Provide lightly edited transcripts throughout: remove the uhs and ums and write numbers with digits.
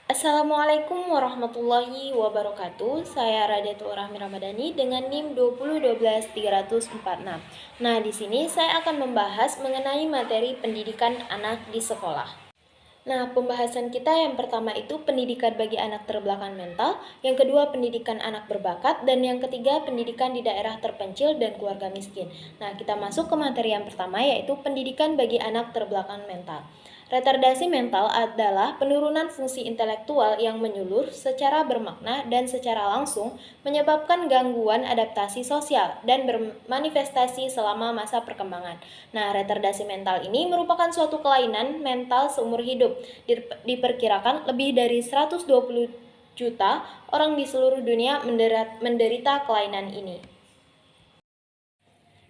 Assalamualaikum warahmatullahi wabarakatuh. Saya Radiatul Rahmi Ramadhani dengan NIM 2012346. Nah, di sini saya akan membahas mengenai materi pendidikan anak di sekolah. Nah, pembahasan kita yang pertama itu pendidikan bagi anak terbelakang mental, yang kedua pendidikan anak berbakat, dan yang ketiga pendidikan di daerah terpencil dan keluarga miskin. Nah, kita masuk ke materi yang pertama yaitu pendidikan bagi anak terbelakang mental. Retardasi mental adalah penurunan fungsi intelektual yang menyeluruh secara bermakna dan secara langsung menyebabkan gangguan adaptasi sosial dan bermanifestasi selama masa perkembangan. Nah, retardasi mental ini merupakan suatu kelainan mental seumur hidup. Diperkirakan lebih dari 120 juta orang di seluruh dunia menderita kelainan ini.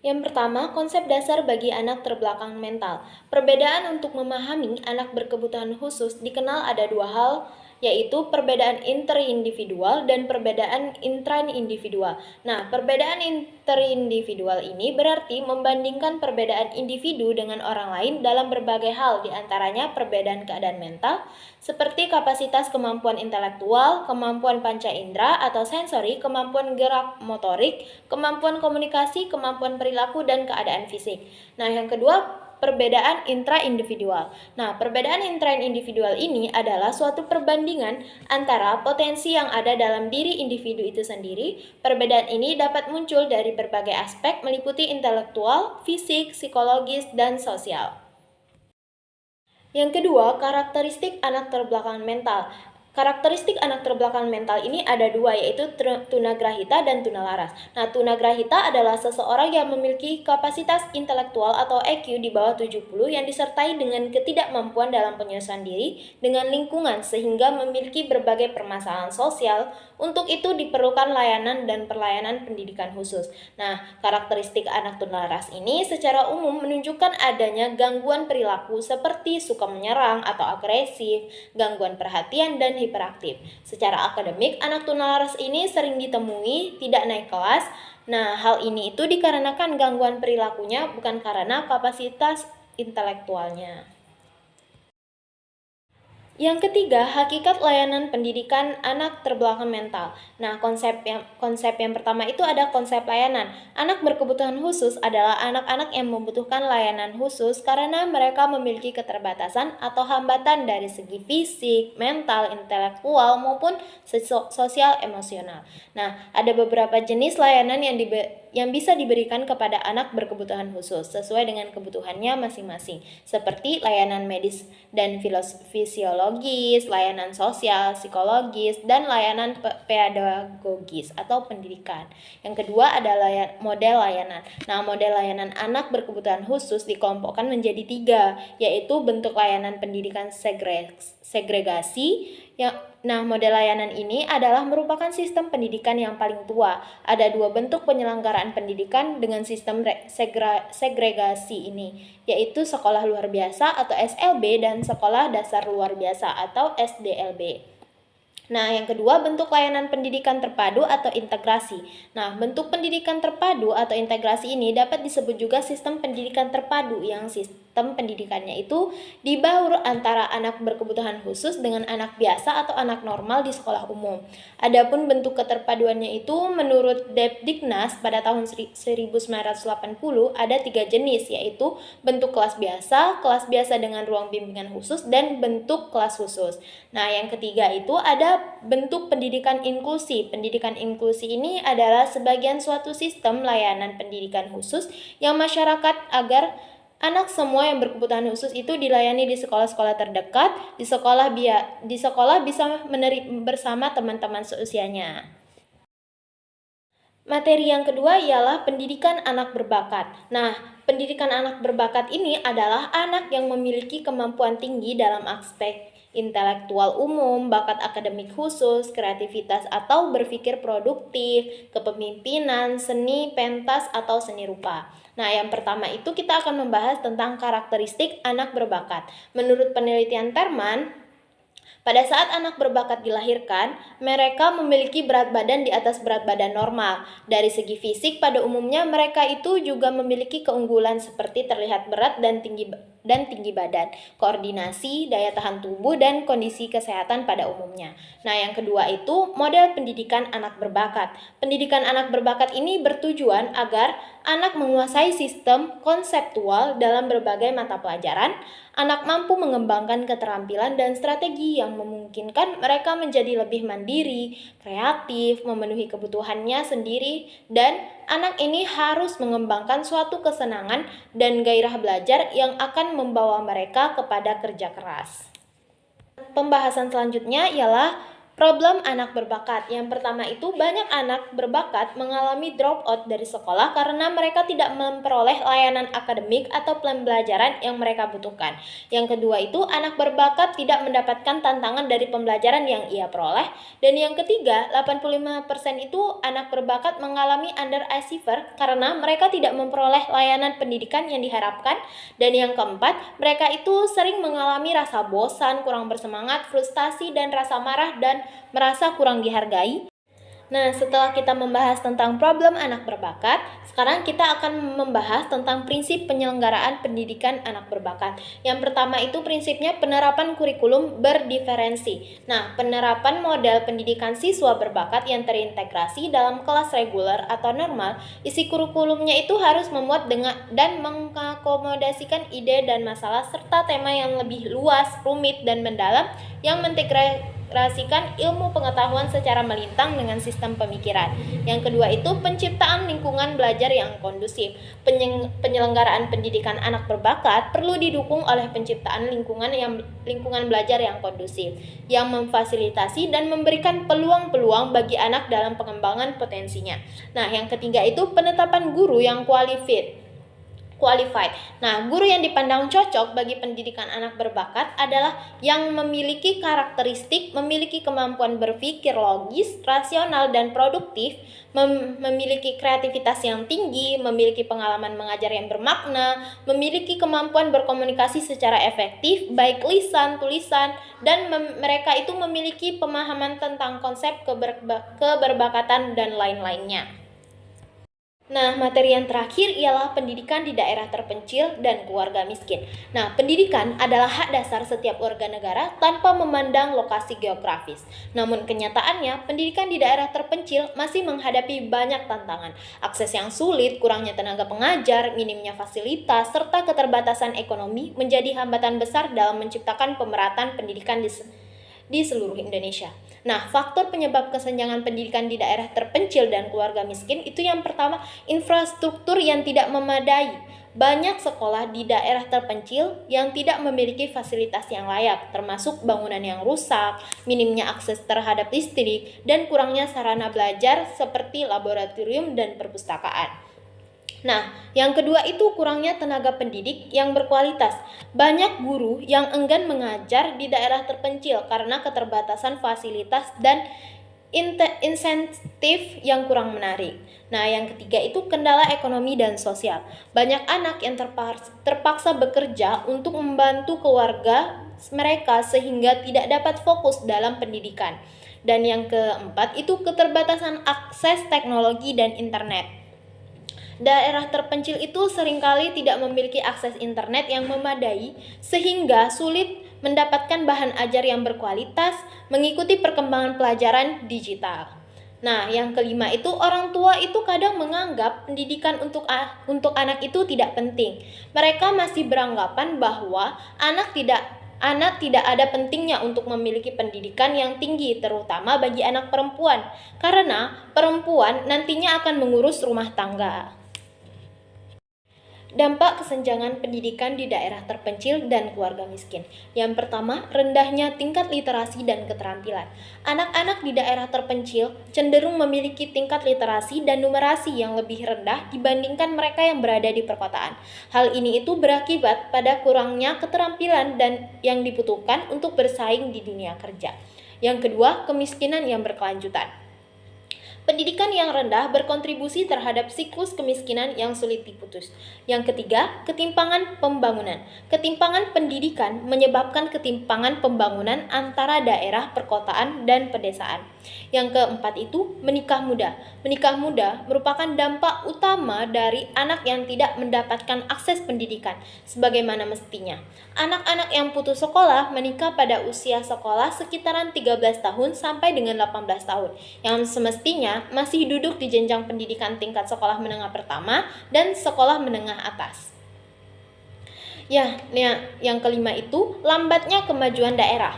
Yang pertama, konsep dasar bagi anak terbelakang mental. Perbedaan untuk memahami anak berkebutuhan khusus dikenal ada dua hal, yaitu perbedaan interindividual dan perbedaan intraindividual. Nah, perbedaan interindividual ini berarti membandingkan perbedaan individu dengan orang lain dalam berbagai hal, diantaranya perbedaan keadaan mental, seperti kapasitas kemampuan intelektual, kemampuan panca indera atau sensori, kemampuan gerak motorik, kemampuan komunikasi, kemampuan perilaku, dan keadaan fisik. Nah, yang kedua, perbedaan intraindividual. Nah, perbedaan intraindividual ini adalah suatu perbandingan antara potensi yang ada dalam diri individu itu sendiri. Perbedaan ini dapat muncul dari berbagai aspek meliputi intelektual, fisik, psikologis, dan sosial. Yang kedua, karakteristik anak terbelakang mental. Karakteristik anak terbelakang mental ini ada dua, yaitu tunagrahita dan tunalaras. Nah, tunagrahita adalah seseorang yang memiliki kapasitas intelektual atau EQ di bawah 70 yang disertai dengan ketidakmampuan dalam penyesuaian diri dengan lingkungan sehingga memiliki berbagai permasalahan sosial. Untuk itu diperlukan layanan dan pelayanan pendidikan khusus. Nah, karakteristik anak tunalaras ini secara umum menunjukkan adanya gangguan perilaku seperti suka menyerang atau agresif, gangguan perhatian, dan hiperaktif. Secara akademik, anak tunalaras ini sering ditemui tidak naik kelas. Nah, hal ini itu dikarenakan gangguan perilakunya bukan karena kapasitas intelektualnya. Yang ketiga, hakikat layanan pendidikan anak terbelakang mental. Nah, konsep yang pertama itu ada konsep layanan. Anak berkebutuhan khusus adalah anak-anak yang membutuhkan layanan khusus karena mereka memiliki keterbatasan atau hambatan dari segi fisik, mental, intelektual maupun sosial emosional. Nah, ada beberapa jenis layanan yang bisa diberikan kepada anak berkebutuhan khusus sesuai dengan kebutuhannya masing-masing, seperti layanan medis dan fisiologis, layanan sosial, psikologis, dan layanan pedagogis atau pendidikan. Yang kedua adalah model layanan. Nah, model layanan anak berkebutuhan khusus dikelompokkan menjadi tiga, yaitu bentuk layanan pendidikan segregasi. Nah, model layanan ini adalah merupakan sistem pendidikan yang paling tua. Ada dua bentuk penyelenggaraan pendidikan dengan sistem segregasi ini, yaitu sekolah luar biasa atau SLB dan sekolah dasar luar biasa atau SDLB. Nah, yang kedua bentuk layanan pendidikan terpadu atau integrasi. Nah, bentuk pendidikan terpadu atau integrasi ini dapat disebut juga sistem pendidikan terpadu yang sistem pendidikannya itu dibaur antara anak berkebutuhan khusus dengan anak biasa atau anak normal di sekolah umum. Adapun bentuk keterpaduannya itu menurut Depdiknas pada tahun 1980 ada 3 jenis, yaitu bentuk kelas biasa dengan ruang bimbingan khusus, dan bentuk kelas khusus. Nah, yang ketiga itu ada bentuk pendidikan inklusi. Pendidikan inklusi ini adalah sebagian suatu sistem layanan pendidikan khusus yang masyarakat agar anak semua yang berkebutuhan khusus itu dilayani di sekolah-sekolah terdekat, di sekolah bisa bersama teman-teman seusianya. Materi yang kedua ialah pendidikan anak berbakat. Nah, pendidikan anak berbakat ini adalah anak yang memiliki kemampuan tinggi dalam aspek intelektual umum, bakat akademik khusus, kreativitas atau berpikir produktif, kepemimpinan, seni pentas atau seni rupa. Nah, yang pertama itu kita akan membahas tentang karakteristik anak berbakat. Menurut penelitian Terman, pada saat anak berbakat dilahirkan, mereka memiliki berat badan di atas berat badan normal. Dari segi fisik, pada umumnya mereka itu juga memiliki keunggulan seperti terlihat berat dan tinggi badan, koordinasi, daya tahan tubuh, dan kondisi kesehatan pada umumnya. Nah, yang kedua itu model pendidikan anak berbakat. Pendidikan anak berbakat ini bertujuan agar anak menguasai sistem konseptual dalam berbagai mata pelajaran. Anak mampu mengembangkan keterampilan dan strategi yang memungkinkan mereka menjadi lebih mandiri, kreatif, memenuhi kebutuhannya sendiri, dan anak ini harus mengembangkan suatu kesenangan dan gairah belajar yang akan membawa mereka kepada kerja keras. Pembahasan selanjutnya ialah problem anak berbakat. Yang pertama itu banyak anak berbakat mengalami drop out dari sekolah karena mereka tidak memperoleh layanan akademik atau pembelajaran yang mereka butuhkan. Yang kedua itu anak berbakat tidak mendapatkan tantangan dari pembelajaran yang ia peroleh. Dan yang ketiga, 85% itu anak berbakat mengalami underachiever karena mereka tidak memperoleh layanan pendidikan yang diharapkan. Dan yang keempat, mereka itu sering mengalami rasa bosan, kurang bersemangat, frustasi, dan rasa marah dan merasa kurang dihargai. Nah, setelah kita membahas tentang problem anak berbakat, sekarang kita akan membahas tentang prinsip penyelenggaraan pendidikan anak berbakat. Yang pertama itu prinsipnya penerapan kurikulum berdiferensi. Nah, penerapan model pendidikan siswa berbakat yang terintegrasi dalam kelas reguler atau normal, isi kurikulumnya itu harus memuat dan mengakomodasikan ide dan masalah serta tema yang lebih luas, rumit, dan mendalam yang mengintegrasikan ilmu pengetahuan secara melintang dengan sistem pemikiran. Yang kedua itu penciptaan lingkungan belajar yang kondusif. Penyelenggaraan pendidikan anak berbakat perlu didukung oleh penciptaan lingkungan belajar yang kondusif, yang memfasilitasi dan memberikan peluang-peluang bagi anak dalam pengembangan potensinya. Nah, yang ketiga itu penetapan guru yang qualified. Nah, guru yang dipandang cocok bagi pendidikan anak berbakat adalah yang memiliki karakteristik, memiliki kemampuan berpikir logis, rasional, dan produktif, memiliki kreativitas yang tinggi, memiliki pengalaman mengajar yang bermakna, memiliki kemampuan berkomunikasi secara efektif, baik lisan, tulisan, dan mereka itu memiliki pemahaman tentang konsep keberbakatan dan lain-lainnya. Nah, materi yang terakhir ialah pendidikan di daerah terpencil dan keluarga miskin. Nah, pendidikan adalah hak dasar setiap warga negara tanpa memandang lokasi geografis. Namun kenyataannya, pendidikan di daerah terpencil masih menghadapi banyak tantangan. Akses yang sulit, kurangnya tenaga pengajar, minimnya fasilitas, serta keterbatasan ekonomi menjadi hambatan besar dalam menciptakan pemerataan pendidikan di seluruh Indonesia. Nah, faktor penyebab kesenjangan pendidikan di daerah terpencil dan keluarga miskin itu yang pertama, infrastruktur yang tidak memadai. Banyak sekolah di daerah terpencil yang tidak memiliki fasilitas yang layak, termasuk bangunan yang rusak, minimnya akses terhadap listrik, dan kurangnya sarana belajar seperti laboratorium dan perpustakaan. Nah, yang kedua itu kurangnya tenaga pendidik yang berkualitas. Banyak guru yang enggan mengajar di daerah terpencil karena keterbatasan fasilitas dan insentif yang kurang menarik. Nah, yang ketiga itu kendala ekonomi dan sosial. Banyak anak yang terpaksa bekerja untuk membantu keluarga mereka sehingga tidak dapat fokus dalam pendidikan. Dan yang keempat itu keterbatasan akses teknologi dan internet. Daerah terpencil itu seringkali tidak memiliki akses internet yang memadai sehingga sulit mendapatkan bahan ajar yang berkualitas, mengikuti perkembangan pelajaran digital. Nah, yang kelima itu orang tua itu kadang menganggap pendidikan untuk anak itu tidak penting. Mereka masih beranggapan bahwa anak tidak ada pentingnya untuk memiliki pendidikan yang tinggi, terutama bagi anak perempuan, karena perempuan nantinya akan mengurus rumah tangga. Dampak kesenjangan pendidikan di daerah terpencil dan keluarga miskin. Yang pertama, rendahnya tingkat literasi dan keterampilan. Anak-anak di daerah terpencil cenderung memiliki tingkat literasi dan numerasi yang lebih rendah dibandingkan mereka yang berada di perkotaan. Hal ini itu berakibat pada kurangnya keterampilan dan yang dibutuhkan untuk bersaing di dunia kerja. Yang kedua, kemiskinan yang berkelanjutan. Pendidikan yang rendah berkontribusi terhadap siklus kemiskinan yang sulit diputus. Yang ketiga, ketimpangan pembangunan. Ketimpangan pendidikan menyebabkan ketimpangan pembangunan antara daerah perkotaan dan pedesaan. Yang keempat itu, menikah muda. Menikah muda merupakan dampak utama dari anak yang tidak mendapatkan akses pendidikan sebagaimana mestinya. Anak-anak yang putus sekolah menikah pada usia sekolah sekitaran 13 tahun sampai dengan 18 tahun, yang semestinya masih duduk di jenjang pendidikan tingkat sekolah menengah pertama dan sekolah menengah atas. Yang kelima itu lambatnya kemajuan daerah.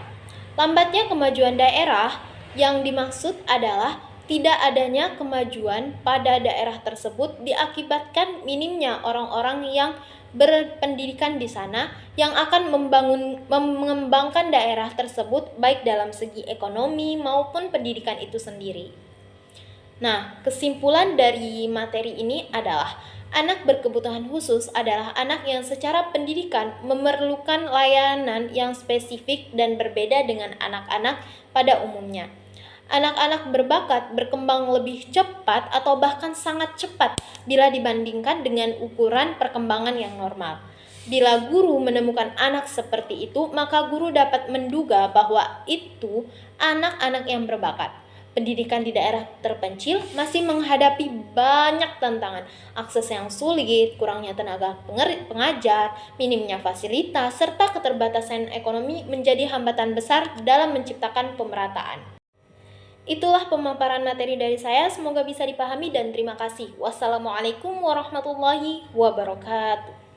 Lambatnya kemajuan daerah yang dimaksud adalah tidak adanya kemajuan pada daerah tersebut diakibatkan minimnya orang-orang yang berpendidikan di sana yang akan mengembangkan daerah tersebut baik dalam segi ekonomi maupun pendidikan itu sendiri. Nah, kesimpulan dari materi ini adalah anak berkebutuhan khusus adalah anak yang secara pendidikan memerlukan layanan yang spesifik dan berbeda dengan anak-anak pada umumnya. Anak-anak berbakat berkembang lebih cepat atau bahkan sangat cepat bila dibandingkan dengan ukuran perkembangan yang normal. Bila guru menemukan anak seperti itu, maka guru dapat menduga bahwa itu anak-anak yang berbakat. Pendidikan di daerah terpencil masih menghadapi banyak tantangan, akses yang sulit, kurangnya tenaga pengajar, minimnya fasilitas, serta keterbatasan ekonomi menjadi hambatan besar dalam menciptakan pemerataan. Itulah pemaparan materi dari saya, semoga bisa dipahami dan terima kasih. Wassalamualaikum warahmatullahi wabarakatuh.